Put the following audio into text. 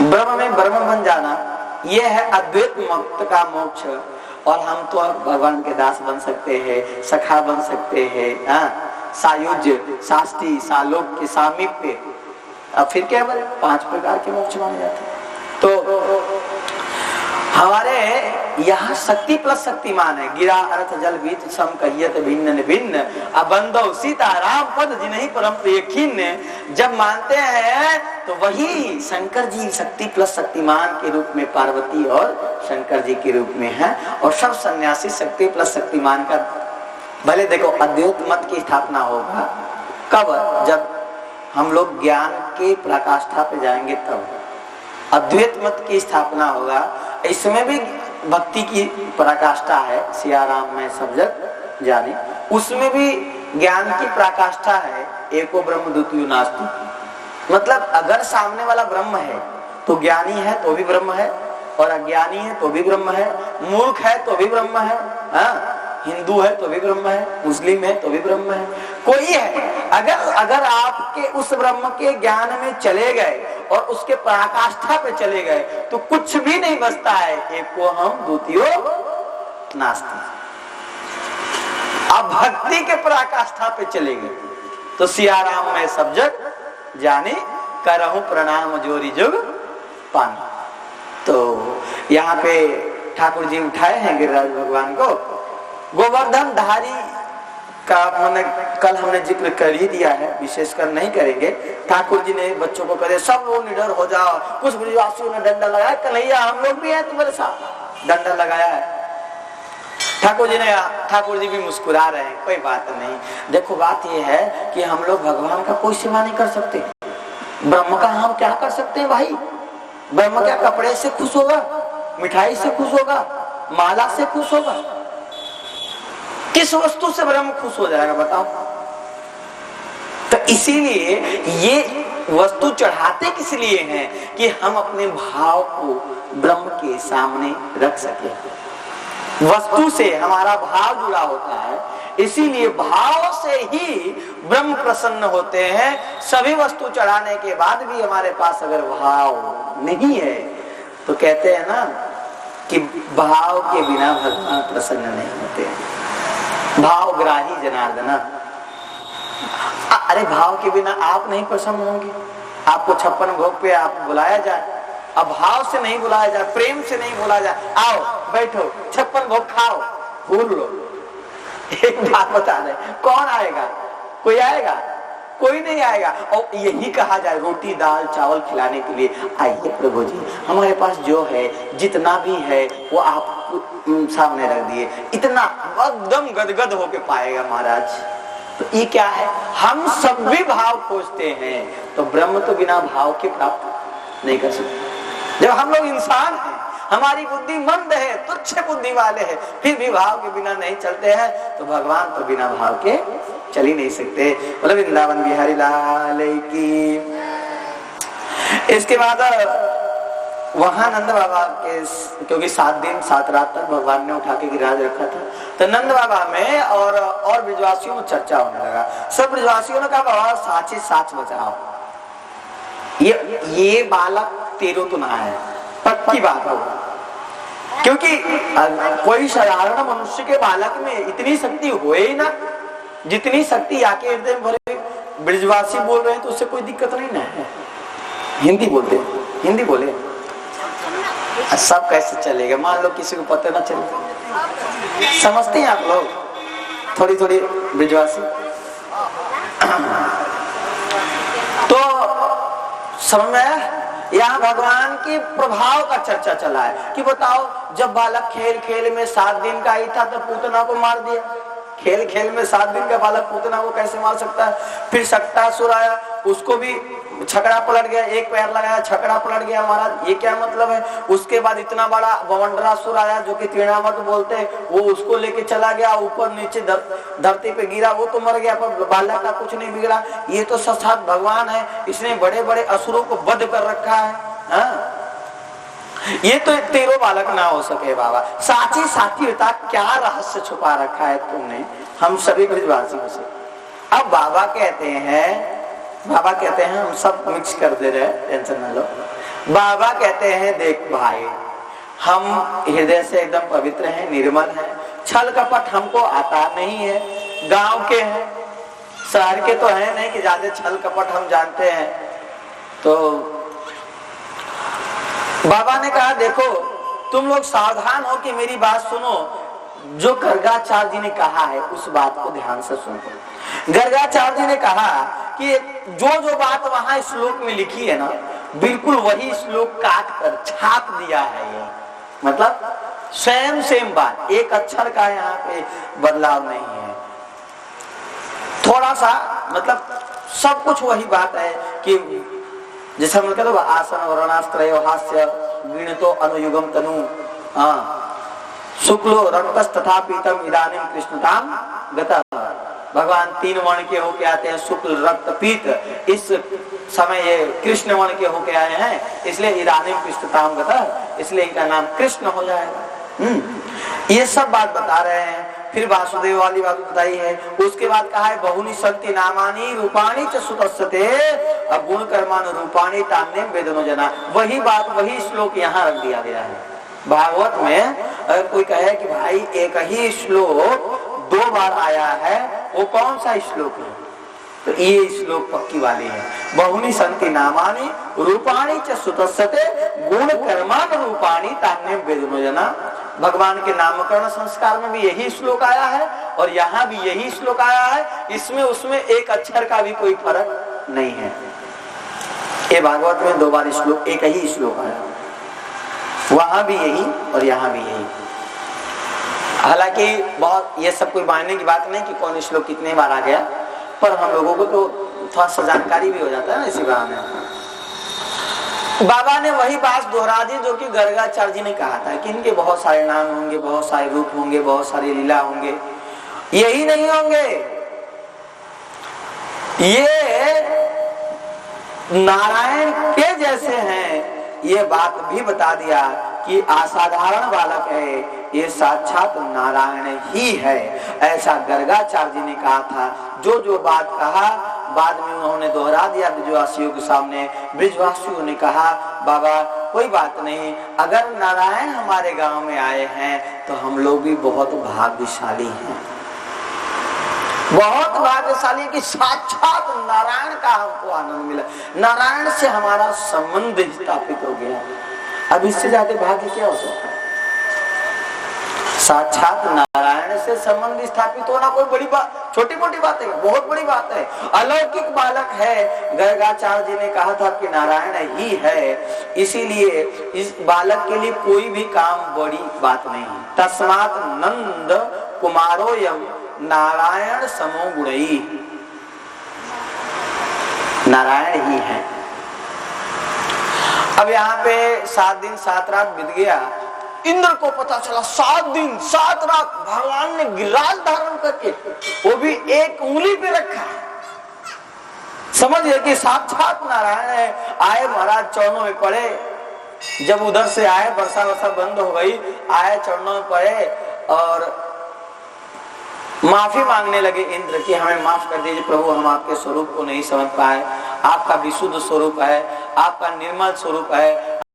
ब्रह्म में ब्रह्म बन जाना, यह है अद्वैत मुक्त का मोक्ष। और हम तो भगवान के दास बन सकते हैं, सखा बन सकते हैं, सायुज्य, साष्टी, सालोक्य, सामीप्य, अब फिर क्या बोले 5 प्रकार के मोक्ष माने जाते हैं। तो हमारे यहाँ शक्ति प्लस शक्तिमान है। गिरा अर्थ जल बीज सम कहियत भिन्न भिन्न, अबंधो सीता राम पद जिन्हीं परम प्रिय खिन्न। जब मानते हैं तो वही शंकर जी शक्ति प्लस शक्तिमान के रूप में पार्वती और शंकर जी के रूप में है। और सब सन्यासी शक्ति प्लस शक्तिमान का, भले देखो अद्वैत मत की स्थापना होगा कब, जब हम लोग ज्ञान के पराकाष्ठा पे जाएंगे तब अद्वैत मत की स्थापना होगा। इसमें भी भक्ति की पराकाष्ठा है, सिया राम में सब जग जाने, उसमें भी ज्ञान की पराकाष्ठा है, एको ब्रह्म द्वितीयो नास्ति। मतलब अगर सामने वाला ब्रह्म है तो ज्ञानी है तो भी ब्रह्म है, और अज्ञानी है तो भी ब्रह्म है, मूर्ख है तो भी ब्रह्म है, हिंदू है तो भी ब्रह्म है, मुस्लिम है तो भी ब्रह्म है, कोई है। अगर आपके उस ब्रह्म के ज्ञान में चले गए और उसके पराकाष्ठा पे चले गए तो कुछ भी नहीं बचता है, एक को हम द्वितीयो नास्ति। अब भक्ति के पराकाष्ठा पे चले गए तो सिया राम में सब जग जाने, करहूं प्रणाम जोरी जुग पानी। तो यहाँ पे ठाकुर जी उठाए हैं गिरिराज भगवान को। गोवर्धन धारी का मैंने कल हमने जिक्र कर ही दिया है, विशेषकर नहीं करेंगे। ठाकुर जी ने बच्चों को करे सब लोग निडर हो जाओ, कुछ ब्रजवासियों ने डंडा लगाया, कन्हैया हम लोग भी हैं तुम्हारे साथ, डंडा लगाया है। ठाकुर जी भी मुस्कुरा रहे हैं, कोई बात नहीं। देखो बात यह है कि हम लोग भगवान का कोई सेवा नहीं कर सकते, ब्रह्म का हम क्या कर सकते हैं भाई। ब्रह्म क्या कपड़े से खुश होगा, मिठाई से खुश होगा, माला से खुश होगा, किस वस्तु से ब्रह्म खुश हो जाएगा बताओ। तो इसीलिए ये वस्तु चढ़ाते किस लिए हैं कि हम अपने भाव को ब्रह्म के सामने रख सके। वस्तु से हमारा भाव जुड़ा होता है, इसीलिए भाव से ही ब्रह्म प्रसन्न होते हैं। सभी वस्तु चढ़ाने के बाद भी हमारे पास अगर भाव नहीं है तो कहते हैं ना कि भाव के बिना भगवान प्रसन्न नहीं होते। भाव ग्राही जनार्दन, अरे भाव के बिना आप नहीं प्रसन्न होंगे। आपको 56 भोग पे आप बुलाया जाए, अब भाव से नहीं बुलाया जाए, प्रेम से नहीं बुलाया जाए, आओ बैठो 56 भोग खाओ भूल लो। एक बात बता रहे, कौन आएगा? कोई आएगा? कोई नहीं आएगा। और यही कहा जाए रोटी दाल चावल खिलाने के लिए, आइए प्रभु जी हमारे पास जो है जितना भी है वो आप सामने रख दिए, इतना एकदम गदगद होके पाएगा महाराज। तो ये क्या है, हम सब भी भाव खोजते हैं, तो ब्रह्म तो बिना भाव के प्राप्त नहीं कर सकते। जब हम लोग इंसान हैं, हमारी बुद्धि मंद है, तुच्छ बुद्धि वाले हैं, फिर भी भाव के बिना नहीं चलते हैं, तो भगवान तो बिना भाव के चल ही नहीं सकते। बोले वृंदावन बिहारी लाल की। इसके बाद वहां नंद बाबा के, क्योंकि 7 दिन 7 रात तक भगवान ने उठा के गिरिराज रखा था, तो नंद बाबा में और ब्रजवासियों में चर्चा होने लगा। सब ब्रजवासियों ने कहा बाबा साच ही साच बचाओ, ये बालक तेरो तो ना है, पक्की बात होगा। क्योंकि कोई साधारण मनुष्य के बालक में इतनी शक्ति होए ही ना, जितनी शक्ति आके हृदय में भरे। ब्रजवासी बोल रहे हैं तो उससे कोई दिक्कत नहीं ना है। हिंदी बोलते, हिंदी बोले, सब कैसे चलेगा? मान लो किसी को पता ना चले, समझते हैं आप लोग थोड़ी थोड़ी ब्रजवासी। तो समझ में आया? यहाँ भगवान के प्रभाव का चर्चा चला है कि बताओ जब बालक खेल खेल में 7 दिन का ही था तो पूतना को मार दिया। खेल खेल में 7 दिन का बालक पूतना को कैसे मार सकता है? फिर शक्तासुर आया, उसको भी छकड़ा पलट गया, एक पैर लगाया छकड़ा पलट गया महाराज, ये क्या मतलब है? उसके बाद इतना बड़ा बवंडरासुर आया जो कि तृणावत बोलते हैं, वो उसको लेके चला गया, ऊपर नीचे धरती पे गिरा, वो तो मर गया, पर बालक का कुछ नहीं बिगड़ा। ये तो साक्षात भगवान है, इसने बड़े बड़े असुरों को वध कर रखा है। ये तो तेरो बालक ना हो सके बाबा। साची साथी बता क्या रहस्य छुपा रखा है तुमने हम सभी ब्रजवासियों से। अब बाबा कहते हैं हम सब मिक्स कर दे रहे, टेंशन ना लो। बाबा कहते हैं देख भाई, हम हृदय से एकदम पवित्र हैं, निर्मल हैं, छल कपट हमको आता नहीं है, गांव के हैं, शहर के तो है नहीं कि ज्यादा छल कपट हम जानते हैं। तो बाबा ने कहा देखो तुम लोग सावधान हो कि मेरी बात सुनो, जो गर्गाचार्य जी ने कहा है उस बात को ध्यान से सुनो। गर्गाचार्य जी ने कहा कि जो जो बात वहां श्लोक में लिखी है ना, बिल्कुल वही श्लोक काट कर छाप दिया है ये, मतलब सेम बात, एक अक्षर का यहाँ पे बदलाव नहीं है, थोड़ा सा मतलब सब कुछ वही बात है कि जैसे हम कहते आसन वर्णास्त्रय हास्य गृणतो अनुयुगम तनु शुक्लो रक्तस तथा पीतम इदानीम कृष्णताम गतः। भगवान 3 वर्ण के होके आते हैं, शुक्ल रक्त पीत, इस समय ये कृष्ण वर्ण के होके आए हैं, इसलिए इदानीम कृष्णताम गतः, इसलिए इनका नाम कृष्ण हो जाएगा। ये सब बात बता रहे हैं। फिर वासुदेव वाली बात बताई है। उसके बाद कहा है बहुनी शक्ति नामानी रूपाणी च सुतस्ते, अब गुण कर्मान रूपाणी तान्य वेदनो जना। वही बात वही श्लोक यहाँ रख दिया गया है। भागवत में अगर कोई कहे कि भाई एक ही श्लोक 2 बार आया है, वो कौन सा श्लोक है, तो ये श्लोक पक्की वाली है। बहुनी संति नामानी रूपाणी च सुतस्ते गुण कर्मान रूपाणी तान्य वेदनो जना। भगवान के नामकरण संस्कार में भी यही श्लोक आया है और यहाँ भी यही श्लोक आया है। इसमें उसमें एक अक्षर का भी कोई फर्क नहीं है। ये भागवत में 2 बार श्लोक, एक ही श्लोक आया, वहां भी यही और यहाँ भी यही। हालांकि बहुत ये सब कोई मानने की बात नहीं कि कौन श्लोक कितने बार आ गया, पर हम लोगों को तो थोड़ा सा जानकारी भी हो जाता है ना इसी बहाने। बाबा ने वही बात दोहरा दी जो कि गर्गाचार्य जी ने कहा था कि इनके बहुत सारे नाम होंगे, बहुत सारे रूप होंगे, बहुत सारी लीला होंगे, यही नहीं होंगे, ये नारायण के जैसे हैं। ये बात भी बता दिया कि असाधारण बालक है, ये साक्षात नारायण ही है, ऐसा गर्गाचार्य जी ने कहा था। जो जो बात कहा बाद में उन्होंने दोहरा दिया ब्रिजवासियों के सामने। ब्रिजवासियों ने कहा बाबा कोई बात नहीं, अगर नारायण हमारे गांव में आए हैं तो हम लोग भी बहुत भाग्यशाली हैं, बहुत भाग्यशाली कि साक्षात नारायण का हमको आनंद मिला, नारायण से हमारा संबंध स्थापित हो गया। अब इससे ज्यादा भाग्य क्या हो सकता है? साक्षात नारायण से संबंध स्थापित होना कोई बड़ी बात, छोटी मोटी बात है, बहुत बड़ी बात है। अलौकिक बालक है। गर्गाचार्य जी ने कहा था कि नारायण ही है, इसीलिए इस बालक के लिए कोई भी काम बड़ी बात नहीं। तस्मात् नंद कुमारो यम नारायण समो गुणई, नारायण ही है। अब यहाँ पे 7 दिन 7 रात बीत गया। इंद्र को पता चला 7 दिन 7 रात भगवान ने गिरिराज धारण करके, वो भी एक उंगली पे रखा। समझिए कि साक्षात नारायण है। आए महाराज चरणों में पड़े, जब उधर से आए वर्षा वर्षा बंद हो गई, आए चरणों में पड़े और माफी मांगने लगे इंद्र की हमें माफ कर दीजिए प्रभु, हम आपके स्वरूप को नहीं समझ पाए। आपका विशुद्ध स्वरूप है, आपका निर्मल स्वरूप है,